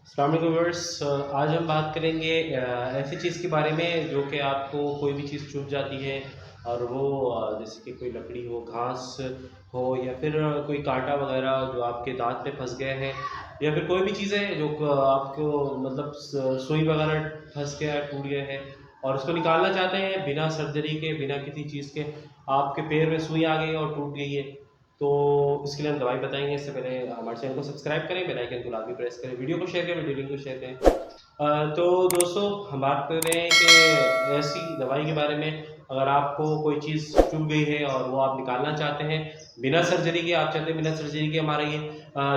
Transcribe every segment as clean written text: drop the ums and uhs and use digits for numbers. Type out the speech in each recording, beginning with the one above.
अस्सलाम वालेकुम व्यूअर्स। आज हम बात करेंगे ऐसी चीज़ के बारे में जो कि आपको कोई भी चीज़ चुभ जाती है और वो जैसे कि कोई लकड़ी हो, घास हो या फिर कोई कांटा वगैरह जो आपके दांत में फंस गया है या फिर कोई भी चीज़ है जो आपको मतलब सुई वगैरह फंस गया है, टूट गया है और उसको निकालना चाहते हैं बिना सर्जरी के, बिना किसी चीज़ के। आपके पैर में सुई आ गई और टूट गई है, तो इसके लिए हम दवाई बताएंगे। इससे पहले हमारे चैनल को सब्सक्राइब करें, बेल आइकन को लाजमी प्रेस करें, वीडियो को शेयर करें, वीडियो लिंक को शेयर करें। तो दोस्तों, हम बात कर रहे हैं कि ऐसी दवाई के बारे में, अगर आपको कोई चीज़ चुभ गई है और वो आप निकालना चाहते हैं बिना सर्जरी के, आप चाहते हैं बिना सर्जरी के हमारा ये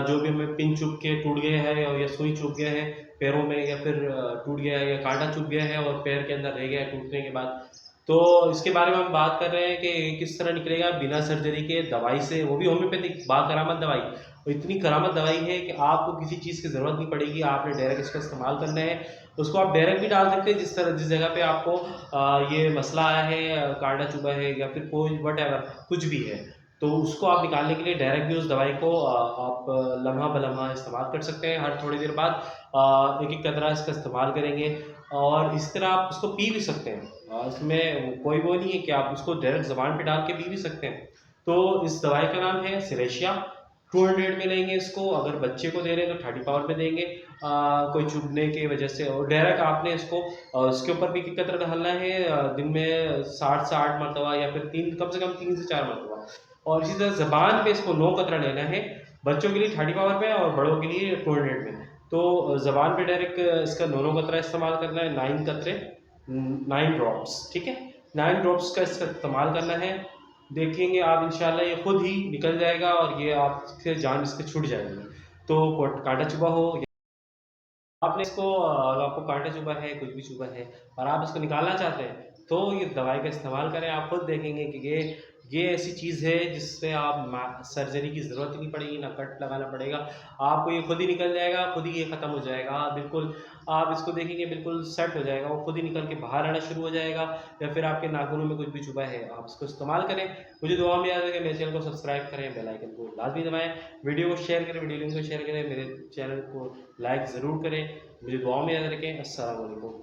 जो भी हमें पिन चुभ के टूट गया है या सुई चुभ गया है पैरों में, या फिर टूट गया है या कांटा चुभ गया है और पैर के अंदर रह गया है टूटने के बाद, तो इसके बारे में हम बात कर रहे हैं कि किस तरह निकलेगा बिना सर्जरी के, दवाई से, वो भी होम्योपैथिक बाकरामत दवाई। और इतनी करामत दवाई है कि आपको किसी चीज़ की ज़रूरत नहीं पड़ेगी, आपने डायरेक्ट इसका इस्तेमाल करना है। उसको आप डायरेक्ट भी डाल सकते हैं जिस जगह पे आपको ये मसला आया है, कांटा चुभा है या फिर कोई वट कुछ भी है, तो उसको आप निकालने के लिए डायरेक्ट भी उस दवाई को आप लम्हा बलम्हा इस्तेमाल कर सकते हैं। हर थोड़ी देर बाद एक एक कतरा इसका इस्तेमाल करेंगे और इस तरह आप उसको पी भी सकते हैं। इसमें कोई वो नहीं है कि आप उसको डायरेक्ट ज़बान पे डाल के पी भी सकते हैं। तो इस दवाई का नाम है सिरेशिया। 200 में लेंगे इसको, अगर बच्चे को दे रहे हैं तो 30 पावर में देंगे। कोई चुभने की वजह से, और डायरेक्ट आपने इसको इसके ऊपर भी कतरा डालना है दिन में 60 से 8 मरतबा या फिर कम से कम 3 से 4 मरतबा। और इसी तरह ज़बान पे इसको 9 कतरा लेना है, बच्चों के लिए 30 पावर में और बड़ों के लिए 200 में। तो ज़बान पे डायरेक्ट इसका 9 कतरा इस्तेमाल करना है, 9 कतरे, 9 ड्रॉप्स, ठीक है। 9 ड्रॉप्स का इसका इस्तेमाल करना है। देखेंगे आप इंशाल्लाह ये खुद ही निकल जाएगा और ये आपसे जान इसके छूट जाएगी। तो कांटा चुभा हो, आपने इसको आपको कांटा चुभा है, कुछ भी चुभा है और आप इसको निकालना चाहते हैं, तो ये दवाई का इस्तेमाल करें। आप खुद देखेंगे कि ये ऐसी चीज़ है जिससे आप सर्जरी की ज़रूरत ही नहीं पड़ेगी, ना कट लगाना पड़ेगा, आपको ये खुद ही निकल जाएगा, खुद ही ये ख़त्म हो जाएगा बिल्कुल। आप इसको देखेंगे बिल्कुल सेट हो जाएगा, वो खुद ही निकल के बाहर आना शुरू हो जाएगा। या फिर आपके नाखूनों में कुछ भी चुभा है, आप इसको इस्तेमाल करें। मुझे दुआ में याद है कि मेरे चैनल को सब्सक्राइब करें, बेल आइकन को लाजमी दबाएं, वीडियो को शेयर करें, वीडियो लिंक को शेयर करें, मेरे चैनल को लाइक ज़रूर करें। मुझे दुआ में याद रखें। अस्सलाम वालेकुम।